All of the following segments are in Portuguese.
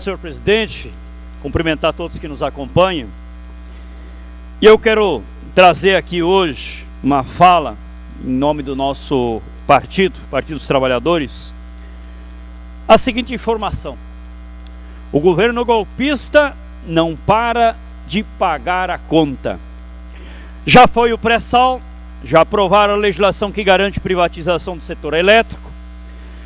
Senhor presidente, cumprimentar todos que nos acompanham. E eu quero trazer aqui hoje uma fala em nome do nosso Partido dos Trabalhadores, a seguinte informação: o governo golpista não para de pagar a conta. Já foi o pré-sal, já aprovaram a legislação que garante privatização do setor elétrico,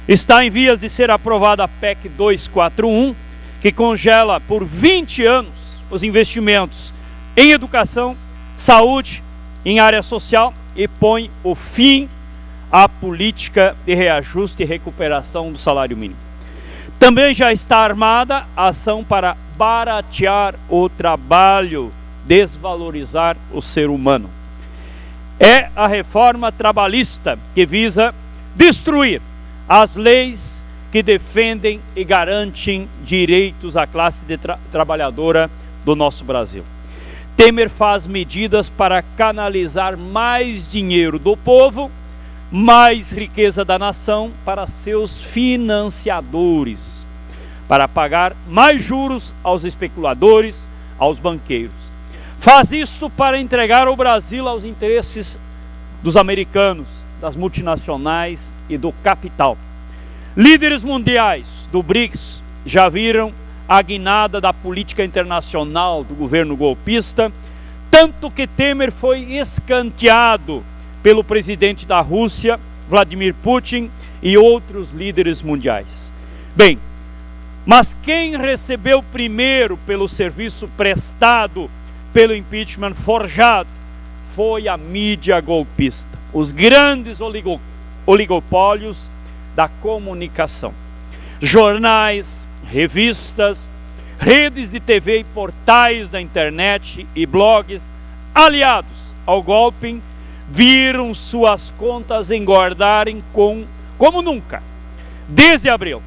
está em vias de ser aprovada a PEC 241, que congela por 20 anos os investimentos em educação, saúde, em área social e põe o fim à política de reajuste e recuperação do salário mínimo. Também já está armada a ação para baratear o trabalho, desvalorizar o ser humano. É a reforma trabalhista que visa destruir as leis que defendem e garantem direitos à classe trabalhadora do nosso Brasil. Temer faz medidas para canalizar mais dinheiro do povo, mais riqueza da nação para seus financiadores, para pagar mais juros aos especuladores, aos banqueiros. Faz isto para entregar o Brasil aos interesses dos americanos, das multinacionais e do capital. Líderes mundiais do BRICS já viram a guinada da política internacional do governo golpista, tanto que Temer foi escanteado pelo presidente da Rússia, Vladimir Putin, e outros líderes mundiais. Bem, mas quem recebeu primeiro pelo serviço prestado, pelo impeachment forjado, foi a mídia golpista, os grandes oligopólios da comunicação. Jornais, revistas, redes de TV e portais da internet e blogs aliados ao golpe viram suas contas engordarem como nunca. Desde abril,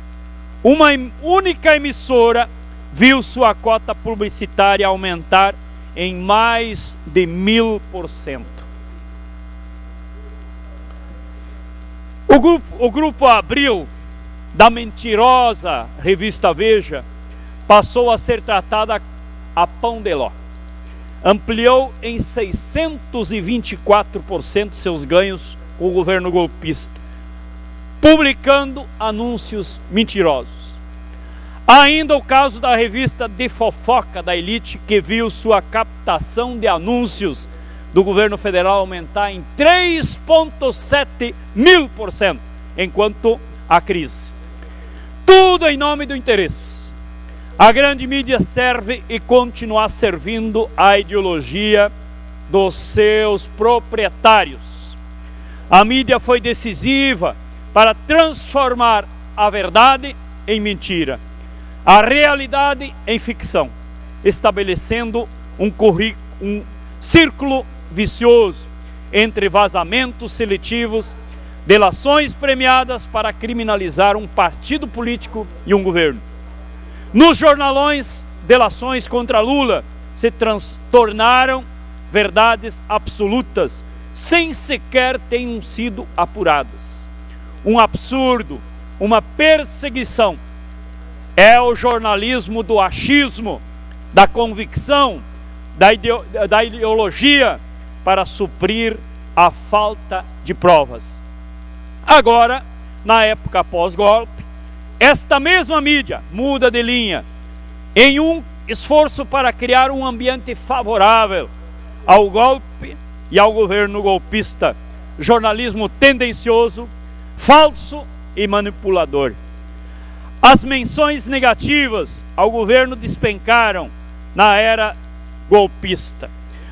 uma única emissora viu sua cota publicitária aumentar em mais de 1000%. O grupo Abril, da mentirosa revista Veja, passou a ser tratada a pão de ló. Ampliou em 624% seus ganhos com o governo golpista, publicando anúncios mentirosos. Ainda o caso da revista de fofoca da Elite, que viu sua captação de anúncios do governo federal aumentar em 3,7 mil%, enquanto a crise. Tudo em nome do interesse. A grande mídia serve e continuar servindo a ideologia dos seus proprietários. A mídia foi decisiva para transformar a verdade em mentira, a realidade em ficção, estabelecendo um círculo vicioso entre vazamentos seletivos, delações premiadas para criminalizar um partido político e um governo. Nos jornalões, delações contra Lula se tornaram verdades absolutas, sem sequer terem sido apuradas. Um absurdo, uma perseguição. É o jornalismo do achismo, da convicção, da ideologia, para suprir a falta de provas. Agora, na época pós-golpe, esta mesma mídia muda de linha em um esforço para criar um ambiente favorável ao golpe e ao governo golpista. Jornalismo tendencioso, falso e manipulador. As menções negativas ao governo despencaram na era golpista.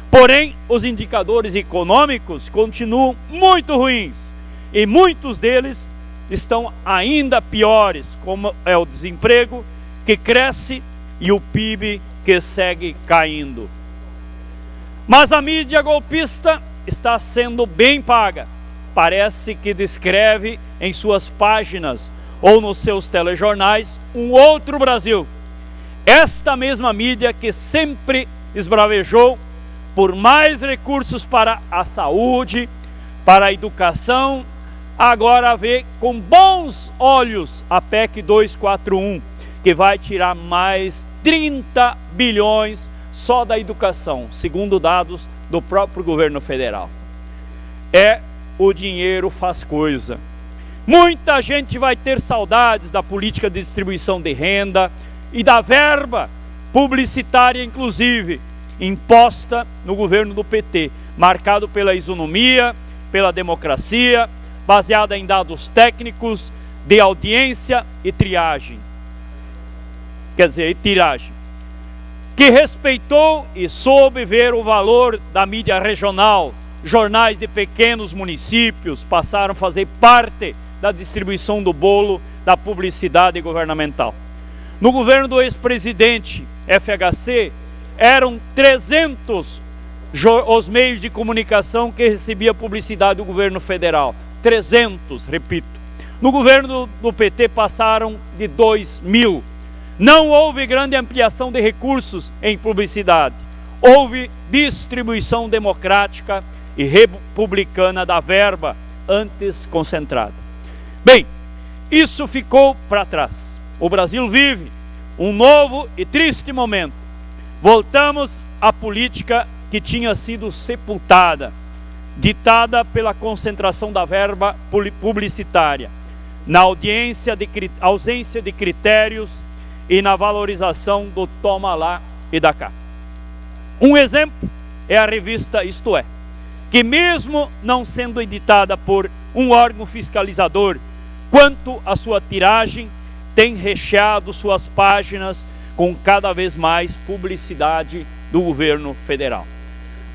Porém, os indicadores econômicos continuam muito ruins e muitos deles estão ainda piores, como é o desemprego que cresce e o PIB que segue caindo. Mas a mídia golpista está sendo bem paga. Parece que descreve em suas páginas ou nos seus telejornais um outro Brasil. Esta mesma mídia que sempre esbravejou por mais recursos para a saúde, para a educação, agora vê com bons olhos a PEC 241, que vai tirar mais 30 bilhões só da educação, segundo dados do próprio governo federal. O dinheiro faz coisa. Muita gente vai ter saudades da política de distribuição de renda e da verba publicitária, inclusive, imposta no governo do PT, marcado pela isonomia, pela democracia, baseada em dados técnicos, de audiência e triagem. Quer dizer, tiragem. Que respeitou e soube ver o valor da mídia regional. Jornais de pequenos municípios passaram a fazer parte da distribuição do bolo da publicidade governamental. No governo do ex-presidente FHC, eram 300 os meios de comunicação que recebiam publicidade do governo federal. 300, repito. No governo do PT passaram de 2.000. Não houve grande ampliação de recursos em publicidade. Houve distribuição democrática e republicana da verba antes concentrada. Bem, isso ficou para trás. O Brasil vive um novo e triste momento. Voltamos à política que tinha sido sepultada, ditada pela concentração da verba publicitária, na ausência de critérios e na valorização do toma lá e dá cá. Um exemplo é a revista Isto É, que mesmo não sendo editada por um órgão fiscalizador, quanto à sua tiragem, tem recheado suas páginas com cada vez mais publicidade do governo federal.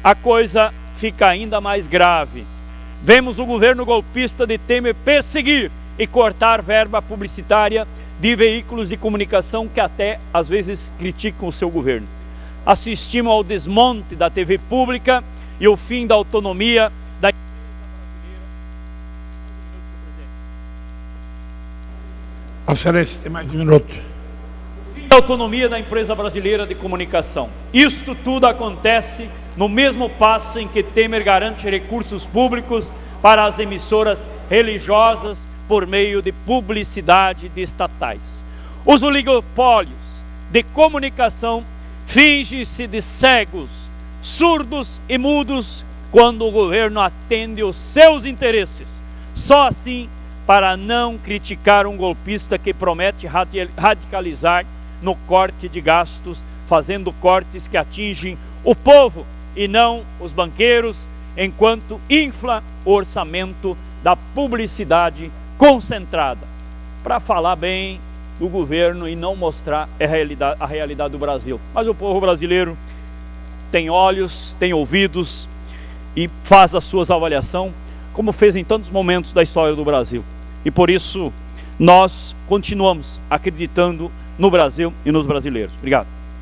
A coisa fica ainda mais grave. Vemos o governo golpista de Temer perseguir e cortar verba publicitária de veículos de comunicação que até às vezes criticam o seu governo. Assistimos ao desmonte da TV pública e o fim da autonomia da Excelência, tem mais um minuto. A autonomia da empresa brasileira de comunicação. Isto tudo acontece no mesmo passo em que Temer garante recursos públicos para as emissoras religiosas por meio de publicidade de estatais. Os oligopólios de comunicação fingem-se de cegos, surdos e mudos quando o governo atende os seus interesses. Só assim, para não criticar um golpista que promete radicalizar no corte de gastos, fazendo cortes que atingem o povo e não os banqueiros, enquanto infla o orçamento da publicidade concentrada, para falar bem do governo e não mostrar a realidade do Brasil. Mas o povo brasileiro tem olhos, tem ouvidos e faz as suas avaliações, como fez em tantos momentos da história do Brasil. E por isso nós continuamos acreditando no Brasil e nos brasileiros. Obrigado.